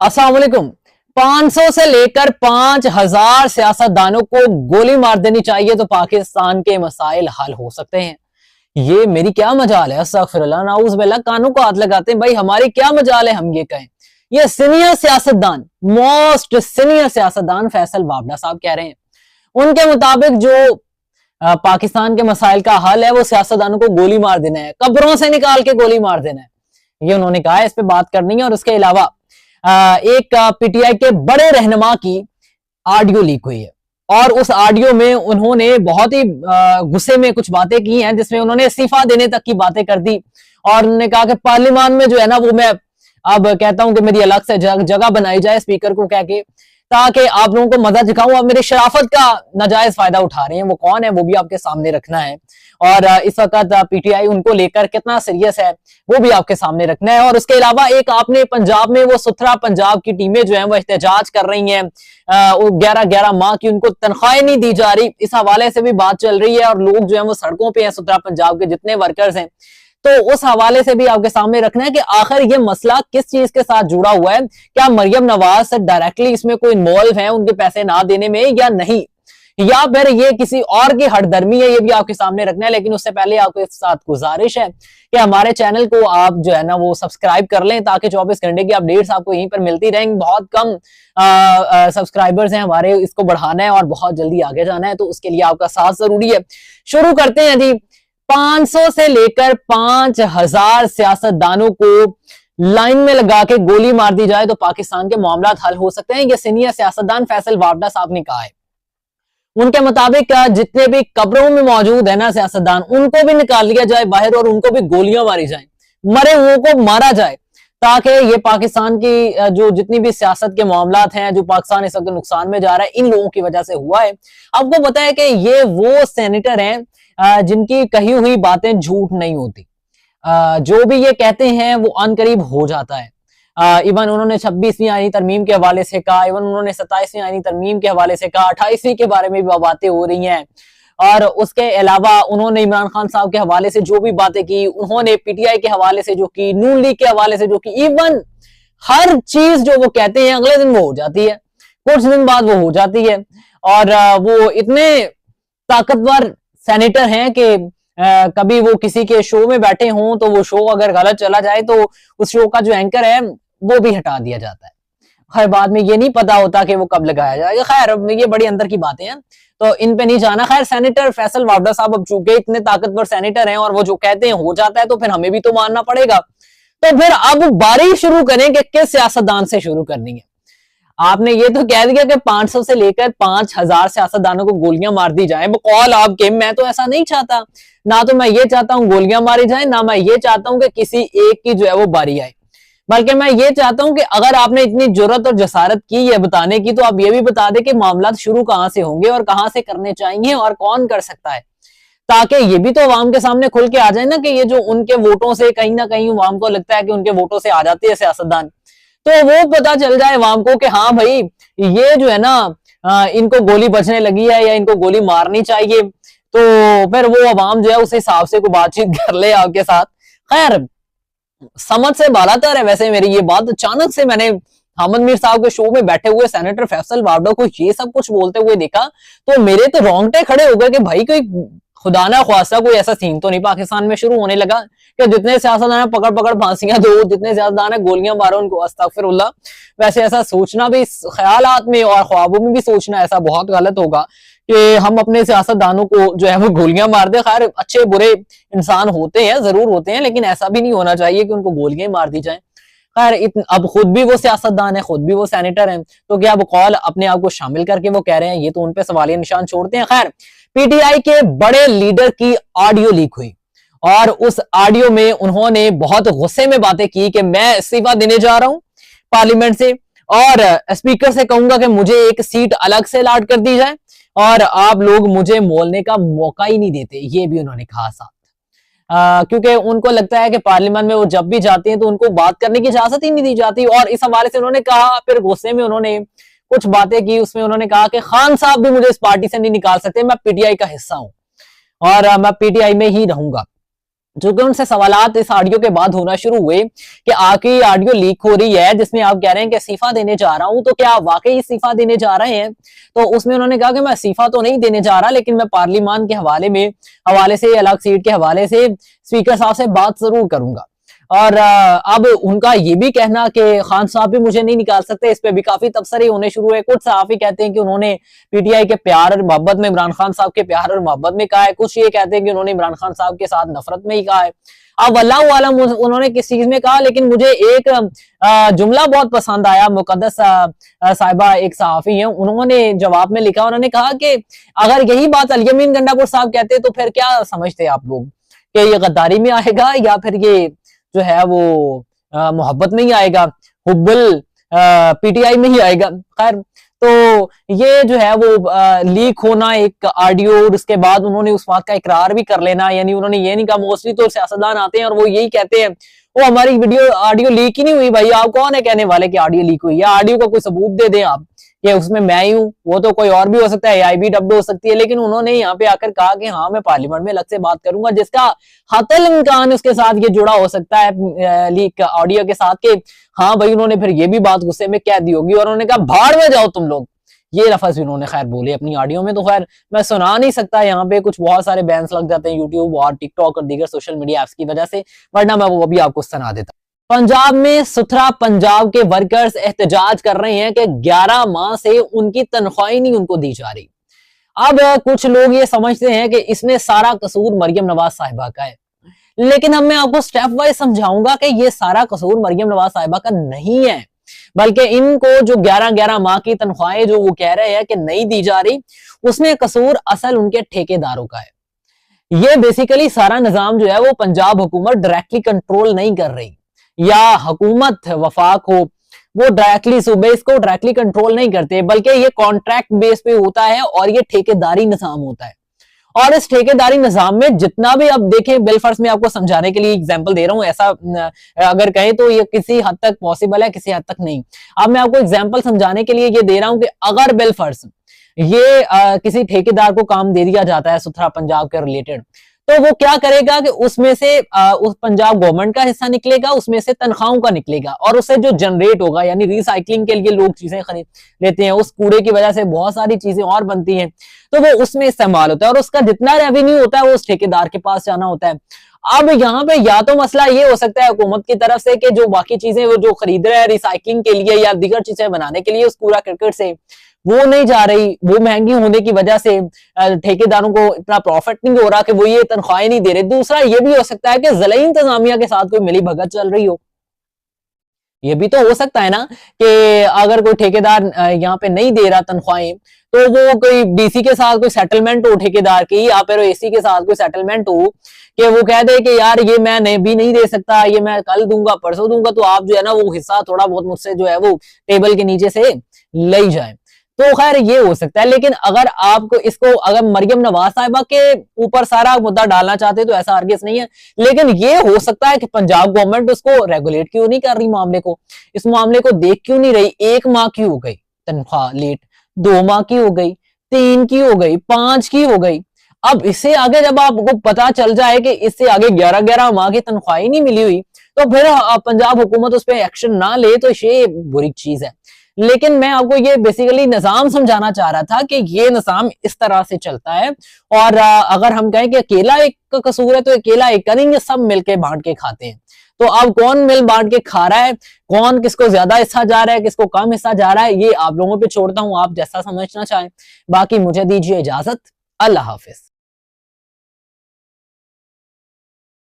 अस्सलाम वालेकुम। 500 से लेकर 5000 सियासतदानों को गोली मार देनी चाहिए तो पाकिस्तान के मसाइल हल हो सकते हैं। ये मेरी क्या मजाल है, अस्तगफिरुल्लाह नाउज़ बिल्लाह, कानों को हाथ लगाते हैं भाई, हमारी क्या मजाल है हम ये कहें। ये सीनियर सियासतदान, मोस्ट सीनियर सियासतदान फैसल वावड़ा साहब कह रहे हैं। उनके मुताबिक जो पाकिस्तान के मसाइल का हल है वो सियासतदानों को गोली मार देना है, कब्रों से निकाल के गोली मार देना है, ये उन्होंने कहा है। इस पे बात करनी है। और उसके अलावा एक पीटीआई के बड़े रहनुमा की ऑडियो लीक हुई है और उस ऑडियो में उन्होंने बहुत ही गुस्से में कुछ बातें की हैं, जिसमें उन्होंने इस्तीफा देने तक की बातें कर दी और उन्होंने कहा कि पार्लियामान में जो है ना वो मैं अब कहता हूं कि मेरी अलग से जगह बनाई जाए स्पीकर को कह के, ताकि आप लोगों को मजा दिखाऊं। आप मेरी शराफत का नाजायज फायदा उठा रहे हैं, वो कौन है वो भी आपके सामने रखना है। और इस वक्त पीटीआई उनको लेकर कितना सीरियस है वो भी आपके सामने रखना है। और उसके अलावा एक आपने पंजाब में वो सुथरा पंजाब की टीमें जो है वो एहतजाज कर रही हैं, 11-11 माह की उनको तनख्वाहें नहीं दी जा रही, इस हवाले से भी बात चल रही है और लोग जो है वो सड़कों पे हैं, सुथरा पंजाब के जितने वर्कर्स हैं। तो उस हवाले से भी आपके सामने रखना है कि आखिर ये मसला किस चीज के साथ जुड़ा हुआ है। क्या मरियम नवाज डायरेक्टली इसमें कोई इन्वॉल्व है उनके पैसे ना देने में या नहीं, या फिर ये किसी और की हठधर्मी है, ये भी आपके सामने रखना है। लेकिन उससे पहले आपके साथ गुजारिश है कि हमारे चैनल को आप जो है ना वो सब्सक्राइब कर लें, ताकि 24 घंटे की अपडेट्स आपको यहीं पर मिलती रहेंगी। बहुत कम सब्सक्राइबर्स हैं हमारे, इसको बढ़ाना है और बहुत जल्दी आगे जाना है, तो उसके लिए आपका साथ जरूरी है। शुरू करते हैं जी। 500 से लेकर 5000 सियासतदानों को लाइन में लगा के गोली मार दी जाए तो पाकिस्तान के मामला हल हो सकते हैं, ये सीनियर सियासतदान फैसल वावड़ा साहब ने कहा है। उनके मुताबिक जितने भी कब्रों में मौजूद है ना सियासतदान, उनको भी निकाल लिया जाए बाहर और उनको भी गोलियां मारी जाए, मरे हुओं को मारा जाए, ताकि ये पाकिस्तान की जो जितनी भी सियासत के मामलात हैं, जो पाकिस्तान इस वक्त नुकसान में जा रहा है, इन लोगों की वजह से हुआ है। आपको पता है कि ये वो सेनेटर हैं जिनकी कही हुई बातें झूठ नहीं होती, जो भी ये कहते हैं वो अनकरीब हो जाता है। इवन उन्होंने 26वीं आईनी तरमीम के हवाले से कहा, इवन उन्होंने 27वीं आईनी तरमीम के हवाले से कहा, 28वीं के बारे में भी बातें हो रही हैं। और उसके अलावा उन्होंने इमरान खान साहब के हवाले से जो भी बातें की, उन्होंने पीटीआई के हवाले से जो की, नून लीग के हवाले से जो की, इवन हर चीज जो वो कहते हैं अगले दिन वो हो जाती है, कुछ दिन बाद वो हो जाती है। और वो इतने ताकतवर सेनेटर हैं कि कभी वो किसी के शो में बैठे हों तो वो शो अगर गलत चला जाए तो उस शो का जो एंकर है वो भी हटा दिया जाता है। खैर बाद में ये नहीं पता होता कि वो कब लगाया जाएगा। खैर ये बड़ी अंदर की बातें हैं, तो इन पे नहीं जाना। खैर सेनेटर फैसल वावड़ा साहब अब चूंकि इतने ताकतवर सेनेटर हैं और वो जो कहते हैं हो जाता है, तो फिर हमें भी तो मानना पड़ेगा। तो फिर अब बारी शुरू करें कि किस सियासतदान से शुरू करनी है। आपने ये तो कह दिया कि 500 से लेकर 5000 सियासतदानों को गोलियां मार दी जाए बकौल आपके। मैं तो ऐसा नहीं चाहता, ना तो मैं ये चाहता हूं गोलियां मारी जाए, ना मैं ये चाहता हूं कि किसी एक की जो है वो बारी आए, बल्कि मैं ये चाहता हूं कि अगर आपने इतनी जुर्रत और जसारत की है बताने की, तो आप ये भी बता दें कि मामला शुरू कहां से होंगे और कहां से करने चाहिए और कौन कर सकता है, ताकि ये भी तो अवाम के सामने खुल के आ जाए ना कि ये जो उनके वोटों से कहीं ना कहीं अवाम को लगता है कि उनके वोटों से आ जाती है सियासतदान, तो वो पता चल जाए अवाम को कि हाँ भाई ये जो है ना इनको गोली बचने लगी है या इनको गोली मारनी चाहिए। तो फिर वो अवाम जो है उस हिसाब से कोई बातचीत कर ले आपके साथ। खैर समझ से बालातर है वैसे मेरी ये बात। अचानक से मैंने हामिद मीर साहब के शो में बैठे हुए सेनेटर फैसल वावड़ा को ये सब कुछ बोलते हुए देखा, तो मेरे तो रोंगटे खड़े हो गए कि भाई कोई खुदा ना ख्वास्ता कोई ऐसा सीन तो नहीं पाकिस्तान में शुरू होने लगा कि जितने सियासतदान है पकड़ पकड़ फांसियां दो, जितने सियासतदान है गोलियां मारो उनको। अस्तगफिरुल्लाह। वैसे ऐसा सोचना भी, ख्यालात में और ख्वाबों में भी सोचना ऐसा बहुत गलत होगा कि हम अपने सियासतदानों को जो है वो गोलियां मार दे। खैर अच्छे बुरे इंसान होते हैं, जरूर होते हैं, लेकिन ऐसा भी नहीं होना चाहिए कि उनको गोलियां मार दी जाए। खैर अब खुद भी वो सियासतदान है, खुद भी वो सेनेटर हैं, तो क्या बकौल अपने आप को शामिल करके वो कह रहे हैं, ये तो उन पे सवालिया निशान छोड़ते हैं। खैर पीटीआई के बड़े लीडर की ऑडियो लीक हुई और उस ऑडियो में उन्होंने बहुत गुस्से में बातें की कि मैं इस्तीफा देने जा रहा हूं पार्लियामेंट से और स्पीकर से कहूंगा कि मुझे एक सीट अलग से अलॉट कर दी जाए और आप लोग मुझे बोलने का मौका ही नहीं देते, ये भी उन्होंने कहा साथ। क्योंकि उनको लगता है कि पार्लियामेंट में वो जब भी जाते हैं तो उनको बात करने की इजाजत ही नहीं दी जाती। और इस हवाले से उन्होंने कहा, फिर गुस्से में उन्होंने कुछ बातें की, उसमें उन्होंने कहा कि खान साहब भी मुझे इस पार्टी से नहीं निकाल सकते, मैं पीटीआई का हिस्सा हूं और मैं पीटीआई में ही रहूंगा। जो कि उनसे सवालात इस ऑडियो के बाद होना शुरू हुए कि आपकी ऑडियो लीक हो रही है जिसमें आप कह रहे हैं कि इस्तीफा देने जा रहा हूं, तो क्या आप वाकई इस्तीफा देने जा रहे हैं? तो उसमें उन्होंने कहा कि मैं इस्तीफा तो नहीं देने जा रहा, लेकिन मैं पार्लियामान के हवाले से अलग सीट के हवाले से स्पीकर साहब से बात जरूर करूंगा। और अब उनका ये भी कहना कि खान साहब भी मुझे नहीं निकाल सकते, इस पे भी काफी तबसरे होने शुरू हुए। कुछ सहाफी कहते हैं कि उन्होंने पीटीआई के प्यार और मोहब्बत में इमरान खान साहब के प्यार और मोहब्बत में कहा है, कुछ ये कहते हैं कि उन्होंने इमरान खान साहब के साथ नफरत में ही कहा है। अब अल्लाह आलम उन्होंने किस चीज में कहा, लेकिन मुझे एक जुमला बहुत पसंद आया। मुकद्दस साहिबा एक सहाफी हैं, उन्होंने जवाब में लिखा, उन्होंने कहा कि अगर यही बात अल-यमीन गंडापुर साहब कहते तो फिर क्या समझते आप लोग कि ये गद्दारी में आएगा या फिर ये जो है वो मोहब्बत में ही आएगा, हुब्बुल पीटीआई में ही आएगा। खैर, तो ये जो है वो लीक होना एक ऑडियो, और उसके बाद उन्होंने उस बात का इकरार भी कर लेना, यानी उन्होंने ये नहीं कहा, मोस्टली तो सियासतदान आते हैं और वो यही कहते हैं वो हमारी ऑडियो लीक ही नहीं हुई। भाई आप कौन है कहने वाले कि ऑडियो लीक हुई? या ऑडियो का कोई सबूत दे दें आप कि उसमें मैं ही हूं, वो तो कोई और भी हो सकता है, AIB डब्ड हो सकती है, लेकिन उन्होंने यहाँ पे आकर कहा कि हाँ मैं पार्लियामेंट में अलग से बात करूंगा, जिसका हतल इम्कान उसके साथ ये जुड़ा हो सकता है लीक ऑडियो के साथ के हाँ भाई उन्होंने फिर ये भी बात गुस्से में कह दी होगी और उन्होंने कहा भाड़ में जाओ तुम लोग। ये लफ्ज भी उन्होंने खैर बोले अपनी ऑडियो में, तो खैर मैं सुना नहीं सकता, यहाँ पे कुछ बहुत सारे बैन्स लग जाते हैं यूट्यूब और टिकटॉक और दीगर सोशल मीडिया ऐप्स की वजह से, वरना मैं वो भी आपको सुना देता। पंजाब में सुथरा पंजाब के वर्कर्स एहतजाज कर रहे हैं कि 11 माह से उनकी तनख्वाही नहीं उनको दी जा रही। अब कुछ लोग ये समझते हैं कि इसमें सारा कसूर मरियम नवाज साहिबा का है, लेकिन अब मैं आपको स्टेप वाइज समझाऊंगा कि ये सारा कसूर मरियम नवाज साहिबा का नहीं है, बल्कि इनको जो 11-11 माह की तनख्वाहें जो वो कह रहे हैं कि नहीं दी जा रही, उसमें कसूर असल उनके ठेकेदारों का है। ये बेसिकली सारा निजाम जो है वो पंजाब हुकूमत डायरेक्टली कंट्रोल नहीं कर रही, या हुकूमत वफाक हो वो डायरेक्टली सूबे इसको डायरेक्टली कंट्रोल नहीं करते, बल्कि ये कॉन्ट्रैक्ट बेस पे होता है और ये ठेकेदारी निजाम होता है। और इस ठेकेदारी निजाम में जितना भी आप देखें, बिलफर्ज में आपको समझाने के लिए एग्जांपल दे रहा हूं, ऐसा अगर कहें तो ये किसी हद तक पॉसिबल है, किसी हद तक नहीं। अब मैं आपको एग्जांपल समझाने के लिए ये दे रहा हूं कि अगर बिलफर्ज ये किसी ठेकेदार को काम दे दिया जाता है सुथरा पंजाब के रिलेटेड, तो वो क्या करेगा कि उसमें से उस पंजाब गवर्नमेंट का हिस्सा निकलेगा, उसमें से तनख्वाहों का निकलेगा, और उससे जो जनरेट होगा, यानी रिसाइकलिंग के लिए लोग चीजें खरीद लेते हैं, उस कूड़े की वजह से बहुत सारी चीजें और बनती हैं, तो वो उसमें इस्तेमाल होता है और उसका जितना रेवेन्यू होता है वो उस ठेकेदार के पास जाना होता है। अब यहाँ पे या तो मसला ये हो सकता है हुकूमत की तरफ से कि जो बाकी चीजें वो जो खरीद रहे हैं रिसाइकलिंग के लिए या दीगर चीजें बनाने के लिए उस कूड़ा करकट से, वो नहीं जा रही, वो महंगी होने की वजह से ठेकेदारों को इतना प्रॉफिट नहीं हो रहा कि वो ये तनख्वाहें नहीं दे रहे। दूसरा ये भी हो सकता है कि ज़िला इंतजामिया के साथ कोई मिली भगत चल रही हो, ये भी तो हो सकता है ना कि अगर कोई ठेकेदार यहाँ पे नहीं दे रहा तनख्वाहें, तो वो कोई डीसी के साथ कोई सेटलमेंट हो ठेकेदार की, या फिर एसी के साथ कोई सेटलमेंट हो कि वो कह दे कि यार ये मैं नहीं दे सकता, ये मैं कल दूंगा परसों दूंगा, तो आप जो है ना वो हिस्सा थोड़ा बहुत मुझसे जो है वो टेबल के नीचे से ले जाए। तो खैर ये हो सकता है, लेकिन अगर आपको इसको अगर मरियम नवाज साहिबा के ऊपर सारा मुद्दा डालना चाहते तो ऐसा हरगिज़ नहीं है, लेकिन ये हो सकता है कि पंजाब गवर्नमेंट उसको रेगुलेट क्यों नहीं कर रही, मामले को, इस मामले को देख क्यों नहीं रही। 1 माह की हो गई तनख्वाह लेट, 2 माह की हो गई, 3 की हो गई, 5 की हो गई। अब इससे आगे जब आपको पता चल जाए कि इससे आगे 11-11 माह की तनख्वाह ही नहीं मिली हुई, तो फिर पंजाब हुकूमत उस पर एक्शन ना ले तो ये बुरी चीज है। लेकिन मैं आपको ये बेसिकली निजाम समझाना चाह रहा था कि ये निजाम इस तरह से चलता है, और अगर हम कहें कि अकेला एक का कसूर है तो अकेला एक करेंगे, सब मिलके बांट के खाते हैं। तो अब कौन मिल बांट के खा रहा है, कौन किसको ज्यादा हिस्सा जा रहा है, किसको कम हिस्सा जा रहा है, ये आप लोगों पे छोड़ता हूं, आप जैसा समझना चाहें। बाकी मुझे दीजिए इजाजत, अल्लाह हाफिज।